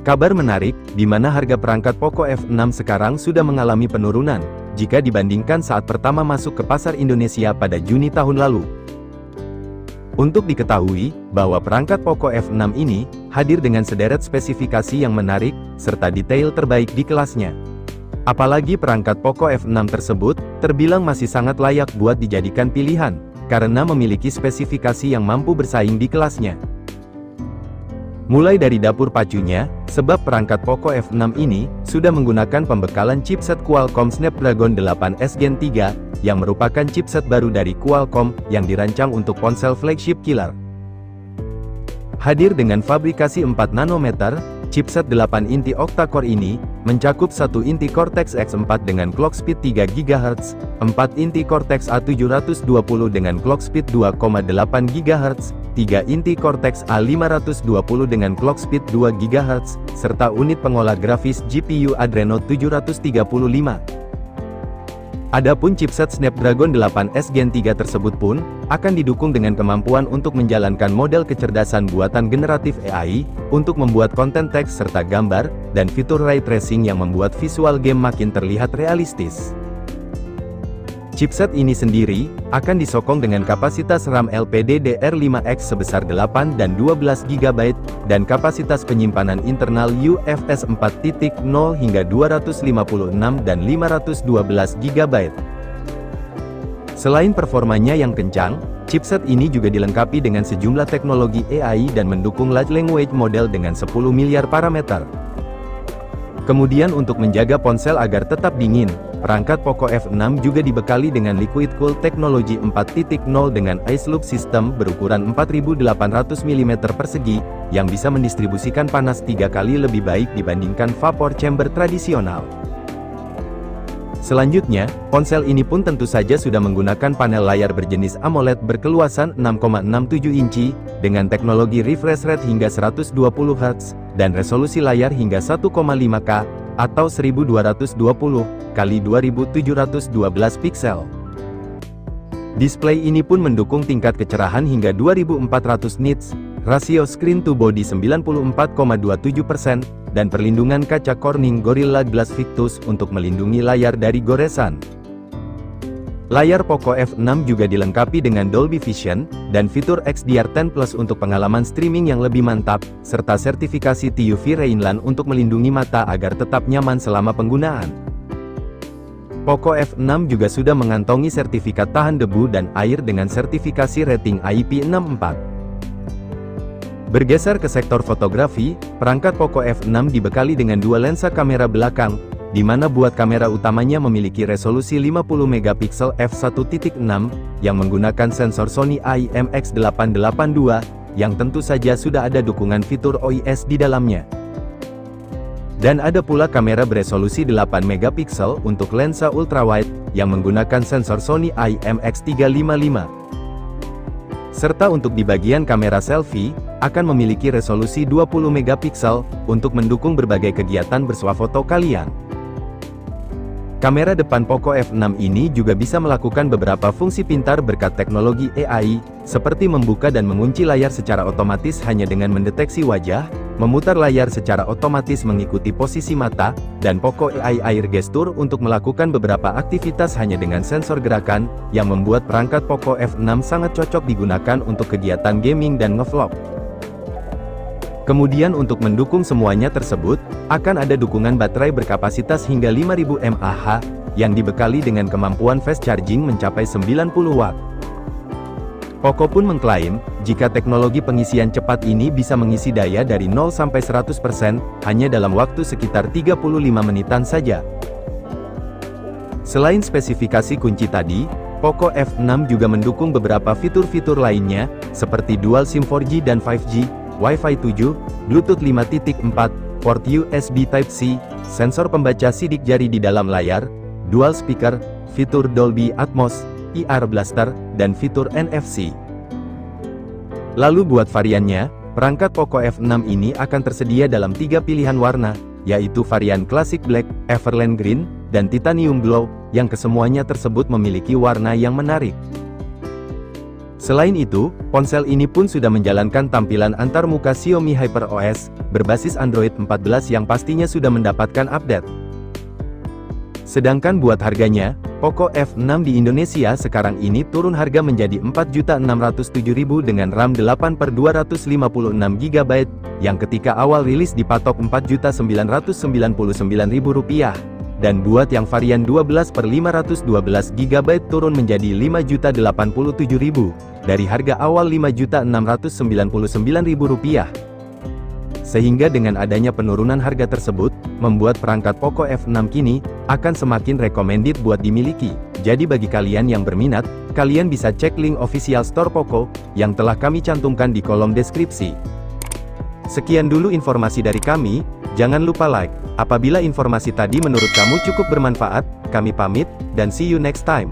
Kabar menarik, di mana harga perangkat Poco F6 sekarang sudah mengalami penurunan, jika dibandingkan saat pertama masuk ke pasar Indonesia pada Juni tahun lalu. Untuk diketahui, bahwa perangkat Poco F6 ini, hadir dengan sederet spesifikasi yang menarik, serta detail terbaik di kelasnya. Apalagi perangkat Poco F6 tersebut, terbilang masih sangat layak buat dijadikan pilihan, karena memiliki spesifikasi yang mampu bersaing di kelasnya. Mulai dari dapur pacunya, sebab perangkat Poco F6 ini, sudah menggunakan pembekalan chipset Qualcomm Snapdragon 8S Gen 3, yang merupakan chipset baru dari Qualcomm, yang dirancang untuk ponsel flagship killer. Hadir dengan fabrikasi 4 nanometer, chipset 8 inti octa-core ini, mencakup 1 inti Cortex X4 dengan clock speed 3 GHz, 4 inti Cortex A720 dengan clock speed 2,8 GHz, 3 inti Cortex A520 dengan clock speed 2 GHz, serta unit pengolah grafis GPU Adreno 735. Adapun chipset Snapdragon 8S Gen 3 tersebut pun, akan didukung dengan kemampuan untuk menjalankan model kecerdasan buatan generatif AI, untuk membuat konten teks serta gambar, dan fitur ray tracing yang membuat visual game makin terlihat realistis. Chipset ini sendiri, akan disokong dengan kapasitas RAM LPDDR5X sebesar 8 dan 12 GB, dan kapasitas penyimpanan internal UFS 4.0 hingga 256 dan 512 GB. Selain performanya yang kencang, chipset ini juga dilengkapi dengan sejumlah teknologi AI dan mendukung large language model dengan 10 miliar parameter. Kemudian untuk menjaga ponsel agar tetap dingin, perangkat Poco F6 juga dibekali dengan Liquid Cool Teknologi 4.0 dengan Ice Loop System berukuran 4800 mm persegi, yang bisa mendistribusikan panas 3 kali lebih baik dibandingkan vapor chamber tradisional. Selanjutnya, ponsel ini pun tentu saja sudah menggunakan panel layar berjenis AMOLED berkeluasan 6,67 inci, dengan teknologi refresh rate hingga 120 Hz, dan resolusi layar hingga 1,5K, atau 1220 x 2712 piksel. Display ini pun mendukung tingkat kecerahan hingga 2400 nits, rasio screen to body 94,27%, dan perlindungan kaca Corning Gorilla Glass Victus untuk melindungi layar dari goresan. Layar Poco F6 juga dilengkapi dengan Dolby Vision, dan fitur XDR10 Plus untuk pengalaman streaming yang lebih mantap, serta sertifikasi TUV Rheinland untuk melindungi mata agar tetap nyaman selama penggunaan. Poco F6 juga sudah mengantongi sertifikat tahan debu dan air dengan sertifikasi rating IP64. Bergeser ke sektor fotografi, perangkat Poco F6 dibekali dengan dua lensa kamera belakang, di mana buat kamera utamanya memiliki resolusi 50 MP f1.6, yang menggunakan sensor Sony IMX882, yang tentu saja sudah ada dukungan fitur OIS di dalamnya. Dan ada pula kamera beresolusi 8 MP untuk lensa ultrawide, yang menggunakan sensor Sony IMX355. Serta untuk di bagian kamera selfie, akan memiliki resolusi 20 MP untuk mendukung berbagai kegiatan bersuafoto kalian. Kamera depan Poco F6 ini juga bisa melakukan beberapa fungsi pintar berkat teknologi AI, seperti membuka dan mengunci layar secara otomatis hanya dengan mendeteksi wajah, memutar layar secara otomatis mengikuti posisi mata, dan Poco AI Air Gesture untuk melakukan beberapa aktivitas hanya dengan sensor gerakan, yang membuat perangkat Poco F6 sangat cocok digunakan untuk kegiatan gaming dan ngevlog. Kemudian untuk mendukung semuanya tersebut, akan ada dukungan baterai berkapasitas hingga 5000 mAh, yang dibekali dengan kemampuan fast charging mencapai 90 Watt. Poco pun mengklaim, jika teknologi pengisian cepat ini bisa mengisi daya dari 0 sampai 100%, hanya dalam waktu sekitar 35 menitan saja. Selain spesifikasi kunci tadi, Poco F6 juga mendukung beberapa fitur-fitur lainnya, seperti dual SIM 4G dan 5G, Wi-Fi 7, Bluetooth 5.4, port USB Type-C, sensor pembaca sidik jari di dalam layar, dual speaker, fitur Dolby Atmos, IR Blaster, dan fitur NFC. Lalu buat variannya, perangkat Poco F6 ini akan tersedia dalam 3 pilihan warna, yaitu varian Classic Black, Everland Green, dan Titanium Glow, yang kesemuanya tersebut memiliki warna yang menarik. Selain itu, ponsel ini pun sudah menjalankan tampilan antarmuka Xiaomi HyperOS, berbasis Android 14 yang pastinya sudah mendapatkan update. Sedangkan buat harganya, Poco F6 di Indonesia sekarang ini turun harga menjadi Rp4.607.000 dengan RAM 8/256GB, yang ketika awal rilis dipatok Rp4.999.000. Dan buat yang varian 12/512GB turun menjadi Rp5.087.000, dari harga awal Rp5.699.000. Sehingga dengan adanya penurunan harga tersebut, membuat perangkat Poco F6 kini, akan semakin recommended buat dimiliki. Jadi bagi kalian yang berminat, kalian bisa cek link official store Poco, yang telah kami cantumkan di kolom deskripsi. Sekian dulu informasi dari kami, jangan lupa like. Apabila informasi tadi menurut kamu cukup bermanfaat, kami pamit, dan see you next time.